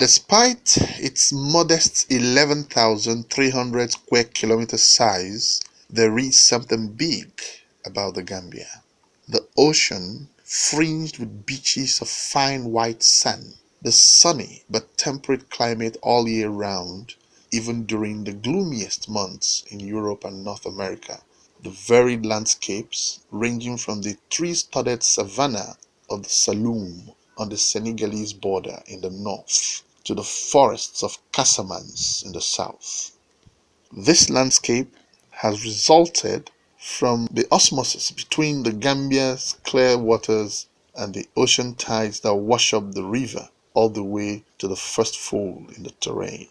Despite its modest 11,300 square kilometer size, there is something big about the Gambia. The ocean, fringed with beaches of fine white sand, the sunny but temperate climate all year round, even during the gloomiest months in Europe and North America, the varied landscapes ranging from the tree-studded savanna of the Saloum on the Senegalese border in the north to the forests of Casamance in the south. This landscape has resulted from the osmosis between the Gambia's clear waters and the ocean tides that wash up the river all the way to the first fold in the terrain.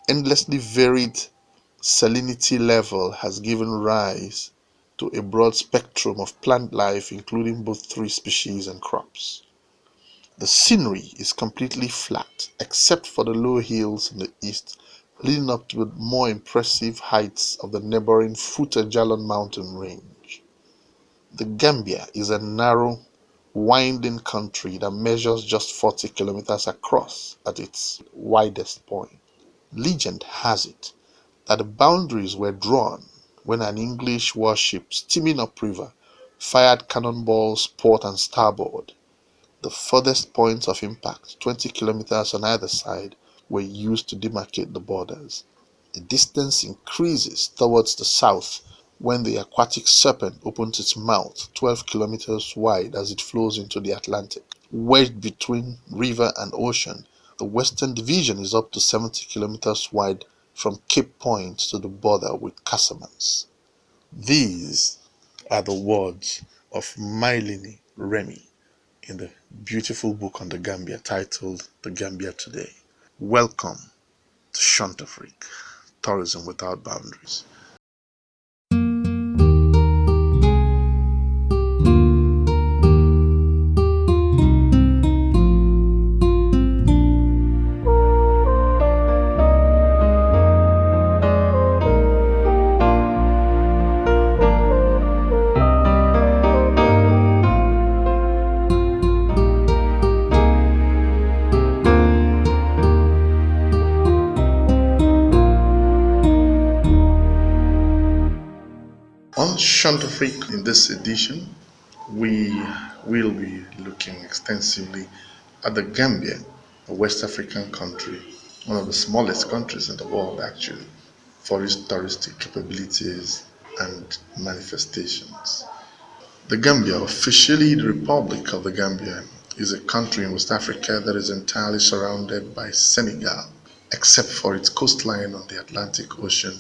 Endlessly varied salinity level has given rise to a broad spectrum of plant life including both tree species and crops. The scenery is completely flat except for the low hills in the east leading up to the more impressive heights of the neighboring Fouta Djallon mountain range. The Gambia is a narrow, winding country that measures just 40 kilometers across at its widest point. Legend has it that the boundaries were drawn when an English warship steaming upriver fired cannonballs port and starboard. The furthest points of impact, 20 kilometers on either side, were used to demarcate the borders. The distance increases towards the south when the aquatic serpent opens its mouth 12 kilometers wide as it flows into the Atlantic. Wedged between river and ocean, the western division is up to 70 kilometers wide from Cape Point to the border with Casamance. These are the words of Mylene Remy in the beautiful book on the Gambia titled The Gambia Today. Welcome to Chante, Afrique, Tourism Without Boundaries. On Chante Afrique, in this edition, we will be looking extensively at the Gambia, a West African country, one of the smallest countries in the world actually, for its touristic capabilities and manifestations. The Gambia, officially the Republic of the Gambia, is a country in West Africa that is entirely surrounded by Senegal, except for its coastline on the Atlantic Ocean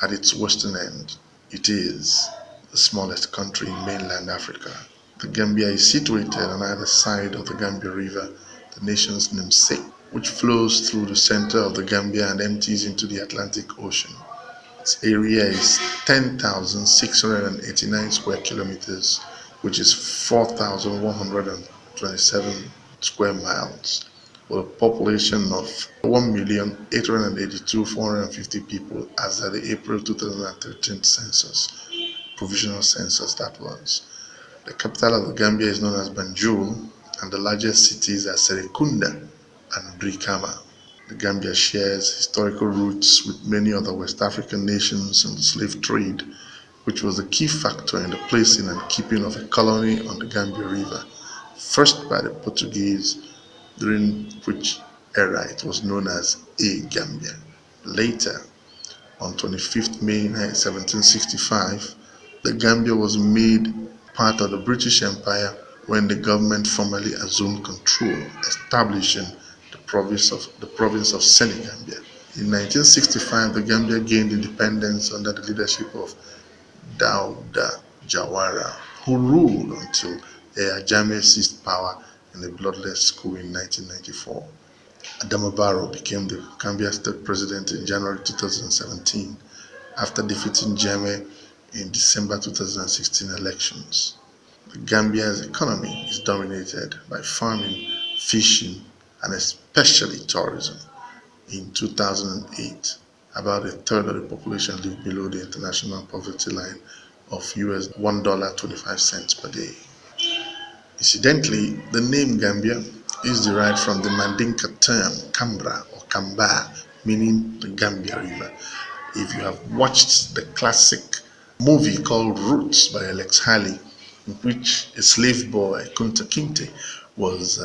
at its western end. It is the smallest country in mainland Africa. The Gambia is situated on either side of the Gambia River, the nation's namesake, which flows through the center of the Gambia and empties into the Atlantic Ocean. Its area is 10,689 square kilometers, which is 4,127 square miles, with a population of 1,882,450 people as at the April 2013 census, provisional census that was. The capital of the Gambia is known as Banjul, and the largest cities are Serekunda and Brikama. The Gambia shares historical roots with many other West African nations in the slave trade, which was a key factor in the placing and keeping of a colony on the Gambia River, first by the Portuguese, during which era it was known as A Gambia. Later, on 25th May 1765, the Gambia was made part of the British Empire when the government formally assumed control, establishing the province of Senegambia. In 1965, the Gambia gained independence under the leadership of Dawda Jawara, who ruled until Yahya Jammeh seized power in a bloodless coup in 1994. Adama Barrow became the Gambia state president in January 2017 after defeating Jammeh in December 2016 elections. The Gambia's economy is dominated by farming, fishing, and especially tourism. In 2008, about a third of the population lived below the international poverty line of US $1.25 per day. Incidentally, the name Gambia is derived from the Mandinka term Kambra or Kamba, meaning the Gambia River. If you have watched the classic movie called Roots by Alex Haley, in which a slave boy, Kunta Kinte, was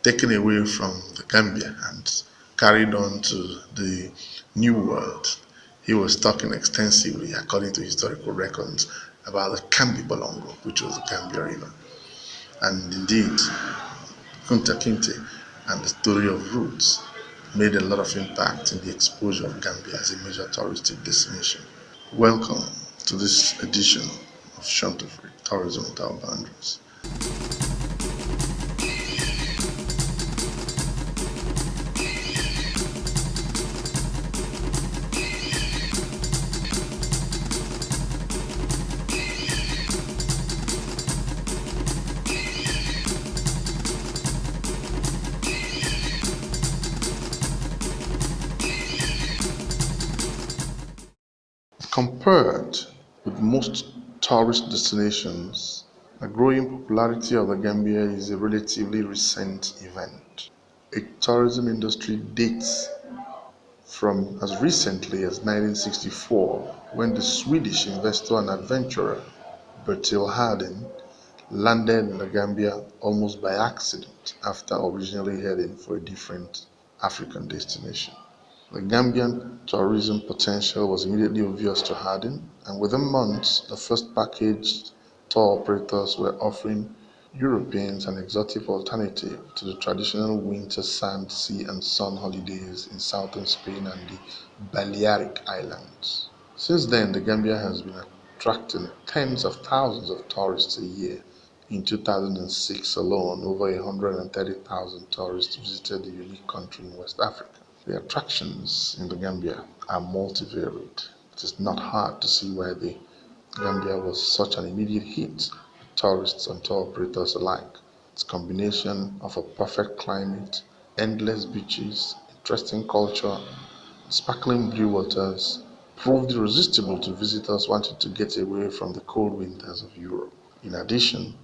taken away from the Gambia and carried on to the New World, he was talking extensively, according to historical records, about the Kambi Bolongo, which was the Gambia River. And indeed, Kunta Kinte and the story of roots made a lot of impact in the exposure of Gambia as a major touristic destination. Welcome to this edition of Chante Tourism Without Boundaries. Compared with most tourist destinations, the growing popularity of the Gambia is a relatively recent event. Its tourism industry dates from as recently as 1964, when the Swedish investor and adventurer Bertil Harden landed in the Gambia almost by accident after originally heading for a different African destination. The Gambian tourism potential was immediately obvious to Harding, and within months, the first packaged tour operators were offering Europeans an exotic alternative to the traditional winter sand, sea, and sun holidays in southern Spain and the Balearic Islands. Since then, the Gambia has been attracting tens of thousands of tourists a year. In 2006 alone, over 130,000 tourists visited the unique country in West Africa. The attractions in the Gambia are multivariate. It is not hard to see why the Gambia was such an immediate hit with tourists and tour operators alike. Its combination of a perfect climate, endless beaches, interesting culture, sparkling blue waters proved irresistible to visitors wanting to get away from the cold winters of Europe. In addition,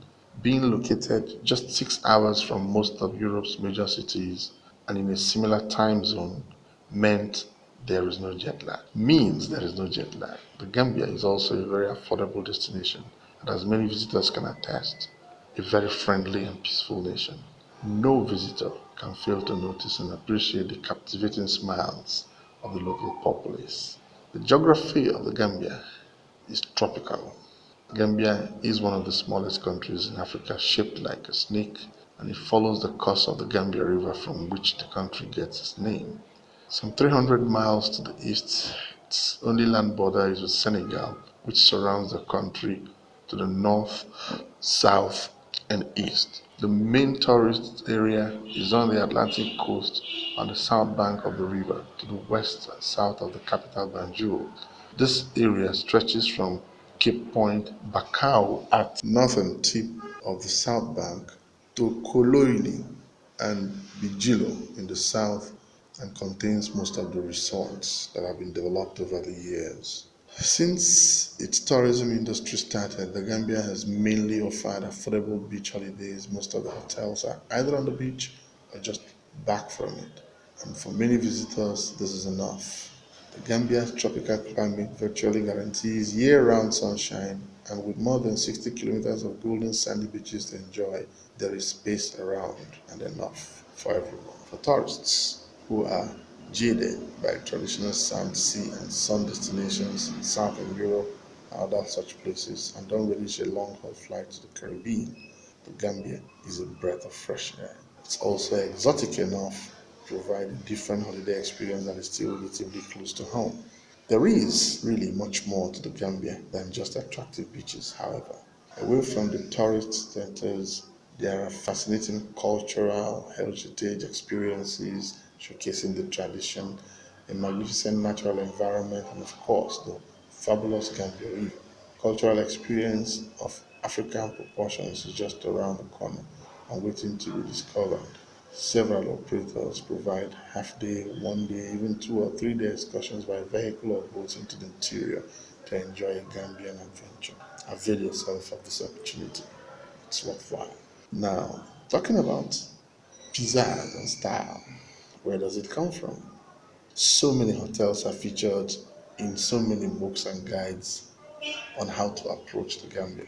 being located just 6 hours from most of Europe's major cities and in a similar time zone means there is no jet lag. The Gambia is also a very affordable destination, and as many visitors can attest, a very friendly and peaceful nation. No visitor can fail to notice and appreciate the captivating smiles of the local populace. The geography of the Gambia is tropical. Gambia is one of the smallest countries in Africa, shaped like a snake, and it follows the course of the Gambia River, from which the country gets its name. Some 300 miles to the east, its only land border is with Senegal, which surrounds the country to the north, south, and east. The main tourist area is on the Atlantic coast on the south bank of the river, to the west and south of the capital Banjul. This area stretches from Cape Point, Bakau at northern tip of the south bank to Koloili and Bijilo in the south, and contains most of the resorts that have been developed over the years. Since its tourism industry started, the Gambia has mainly offered affordable beach holidays. Most of the hotels are either on the beach or just back from it. And for many visitors, this is enough. The Gambia's tropical climate virtually guarantees year-round sunshine, and with more than 60 kilometers of golden sandy beaches to enjoy, there is space around and enough for everyone. For tourists who are jaded by traditional sand, sea, and sun destinations in southern Europe and other such places, and don't relish a long-haul flight to the Caribbean, the Gambia is a breath of fresh air. It's also exotic enough to provide a different holiday experience that is still relatively close to home. There is really much more to the Gambia than just attractive beaches, however. Away from the tourist centers, there are fascinating cultural heritage experiences showcasing the tradition, a magnificent natural environment, and of course, the fabulous Gambia River. Cultural experience of African proportions is just around the corner and waiting to be discovered. Several operators provide half-day, one-day, even 2 or 3 day excursions by vehicle or boats into the interior to enjoy a Gambian adventure. Avail yourself of this opportunity. It's worthwhile. Now, talking about pizzazz and style. Where does it come from? So many hotels are featured in so many books and guides on how to approach the Gambia.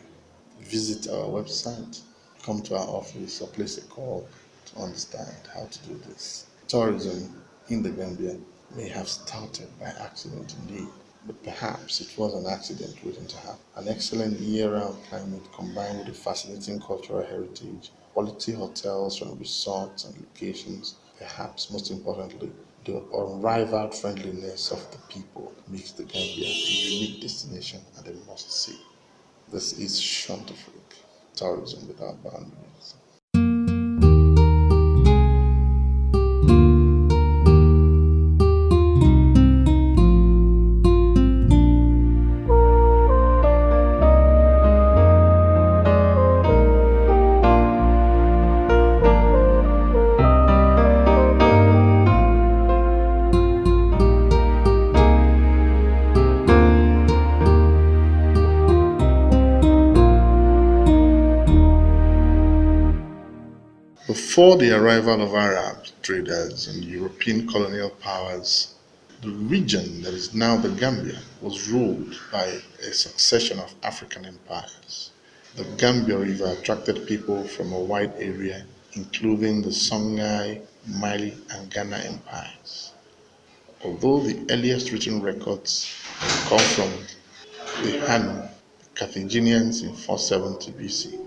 Visit our website, come to our office, or place a call to understand how to do this. Tourism in the Gambia may have started by accident indeed, but perhaps it was an accident waiting to happen. An excellent year-round climate combined with a fascinating cultural heritage, quality hotels and resorts and locations, perhaps most importantly, the unrivaled friendliness of the people makes the Gambia a unique destination and a must-see. This is Chante, tourism without boundaries. Before the arrival of Arab traders and European colonial powers, the region that is now the Gambia was ruled by a succession of African empires. The Gambia River attracted people from a wide area, including the Songhai, Mali, and Ghana empires. Although the earliest written records come from the Hanu, the Carthaginians in 470 BC.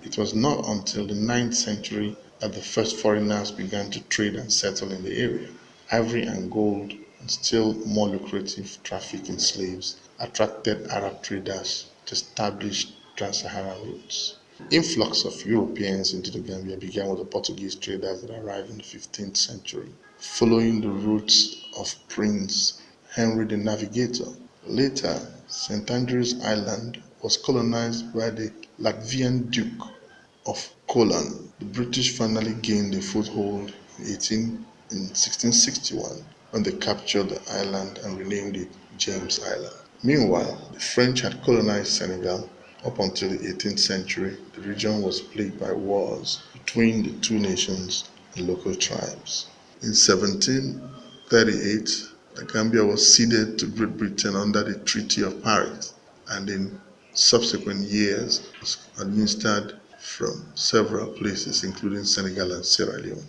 It was not until the 9th century that the first foreigners began to trade and settle in the area. Ivory and gold, and still more lucrative traffic in slaves, attracted Arab traders to establish trans-Saharan routes. Influx of Europeans into the Gambia began with the Portuguese traders that arrived in the 15th century, following the routes of Prince Henry the Navigator. Later, St. Andrew's Island was colonized by the Latvian Duke of Colan. The British finally gained a foothold in 1661 when they captured the island and renamed it James Island. Meanwhile, the French had colonized Senegal. Up until the 18th century, the region was plagued by wars between the two nations and local tribes. In 1738, the Gambia was ceded to Great Britain under the Treaty of Paris, and in subsequent years was administered from several places, including Senegal and Sierra Leone.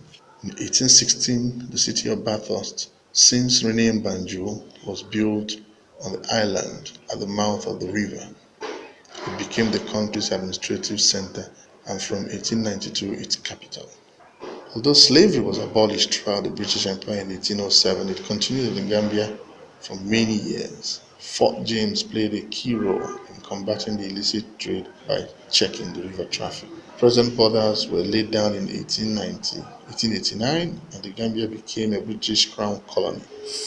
In 1816, the city of Bathurst, since renamed Banjul, was built on the island at the mouth of the river. It became the country's administrative center and from 1892 its capital. Although slavery was abolished throughout the British Empire in 1807, it continued in the Gambia for many years. Fort James played a key role in combating the illicit trade by checking the river traffic. Present borders were laid down in 1889, and the Gambia became a British Crown colony,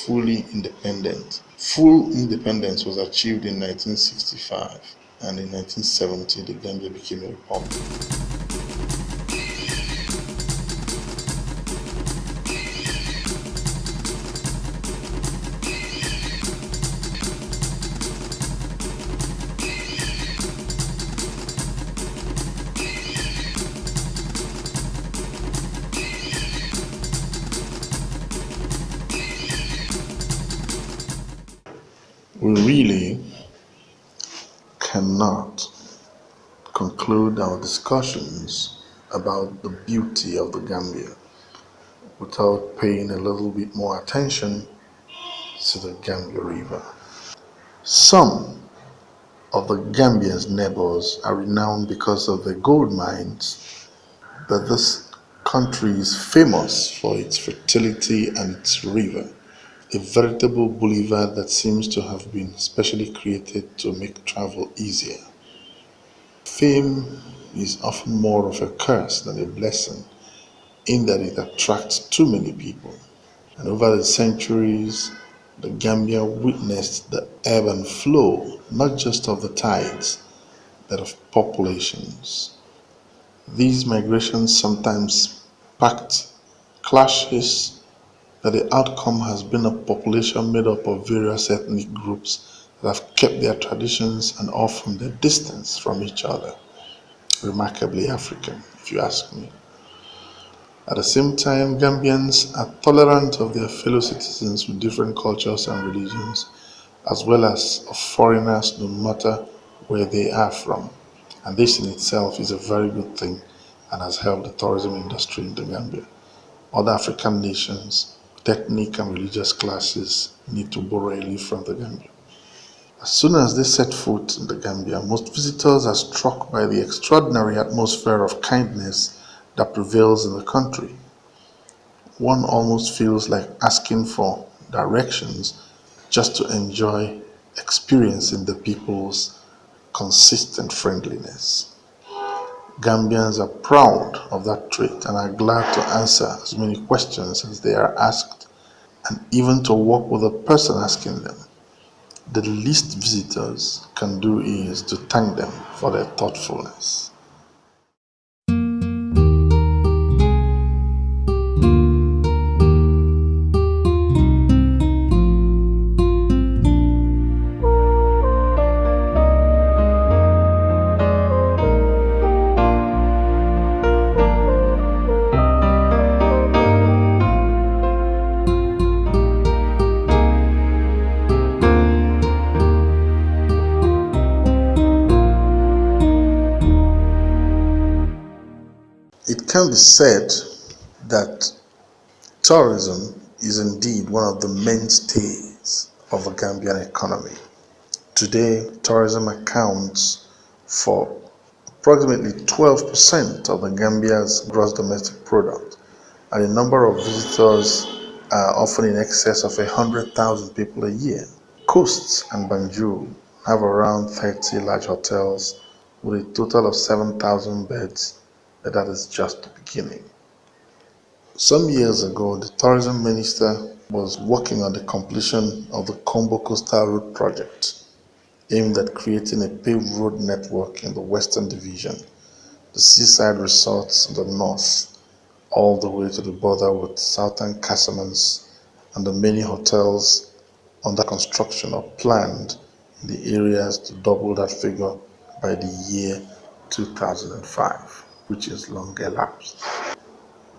fully independent. Full independence was achieved in 1965, and in 1970 the Gambia became a republic. We really cannot conclude our discussions about the beauty of the Gambia without paying a little bit more attention to the Gambia River. Some of the Gambia's neighbors are renowned because of their gold mines, but this country is famous for its fertility and its river, a veritable boulevard that seems to have been specially created to make travel easier. Fame is often more of a curse than a blessing in that it attracts too many people. And over the centuries, the Gambia witnessed the ebb and flow, not just of the tides, but of populations. These migrations sometimes sparked clashes, but the outcome has been a population made up of various ethnic groups that have kept their traditions and often their distance from each other. Remarkably African, if you ask me. At the same time, Gambians are tolerant of their fellow citizens with different cultures and religions, as well as of foreigners no matter where they are from. And this in itself is a very good thing and has helped the tourism industry in the Gambia. Other African nations, ethnic and religious classes need to borrow a leaf from the Gambia. As soon as they set foot in the Gambia, most visitors are struck by the extraordinary atmosphere of kindness that prevails in the country. One almost feels like asking for directions just to enjoy experiencing the people's consistent friendliness. Gambians are proud of that trait and are glad to answer as many questions as they are asked and even to work with the person asking them. The least visitors can do is to thank them for their thoughtfulness. It can be said that tourism is indeed one of the mainstays of the Gambian economy. Today, tourism accounts for approximately 12% of the Gambia's gross domestic product, and the number of visitors are often in excess of 100,000 people a year. Coasts and Banjul have around 30 large hotels with a total of 7,000 beds, but that is just the beginning. Some years ago, the tourism minister was working on the completion of the Combo Coastal Road project, aimed at creating a paved road network in the Western Division, the seaside resorts in the north, all the way to the border with southern Casamance, and the many hotels under construction or planned in the areas to double that figure by the year 2005, which is long elapsed.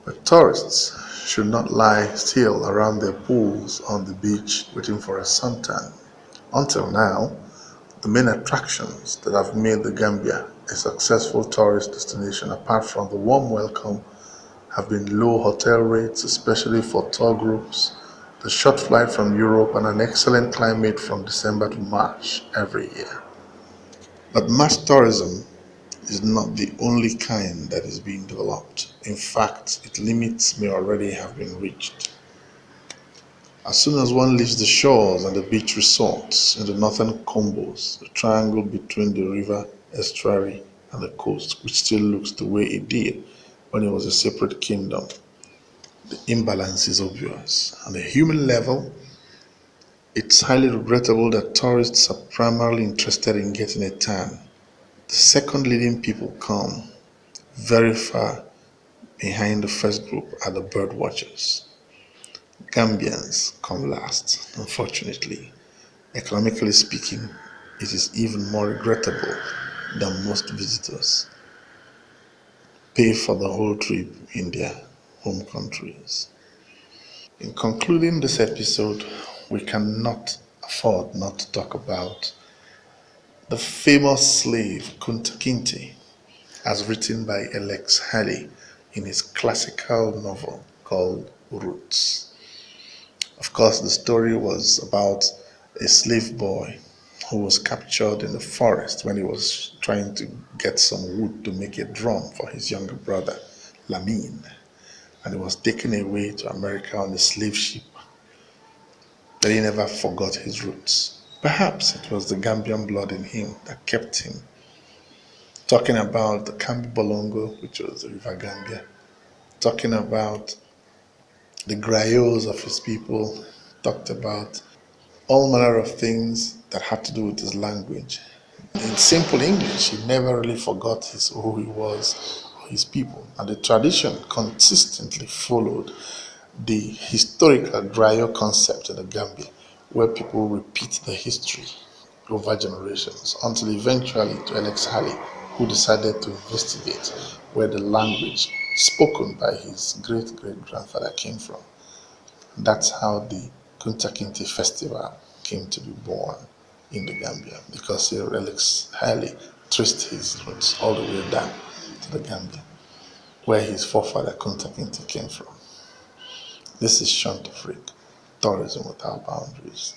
But tourists should not lie still around their pools on the beach waiting for a suntan. Until now, the main attractions that have made the Gambia a successful tourist destination, apart from the warm welcome, have been low hotel rates, especially for tour groups, the short flight from Europe, and an excellent climate from December to March every year. But mass tourism is not the only kind that is being developed. In fact, its limits may already have been reached. As soon as one leaves the shores and the beach resorts in the northern combos, the triangle between the river estuary and the coast, which still looks the way it did when it was a separate kingdom, the imbalance is obvious. On a human level, it's highly regrettable that tourists are primarily interested in getting a tan. The second leading people come very far behind the first group are the bird watchers. Gambians come last, unfortunately. Economically speaking, it is even more regrettable that most visitors pay for the whole trip in their home countries. In concluding this episode, we cannot afford not to talk about the famous slave Kunta Kinte, as written by Alex Haley in his classical novel called Roots. Of course, the story was about a slave boy who was captured in the forest when he was trying to get some wood to make a drum for his younger brother, Lamine, and he was taken away to America on a slave ship. But he never forgot his roots. Perhaps it was the Gambian blood in him that kept him talking about the Kambi Bolongo, which was the River Gambia, talking about the griots of his people, talked about all manner of things that had to do with his language. In simple English, he never really forgot who he was or his people. And the tradition consistently followed the historical griot concept in the Gambia, where people repeat the history over generations until eventually to Alex Haley, who decided to investigate where the language spoken by his great great grandfather came from. That's how the Kunta Kinte festival came to be born in the Gambia, because he relics highly traced his roots all the way down to the Gambia, where his forefather Kunta Kinte came from. This is Chante Tourism Without Boundaries.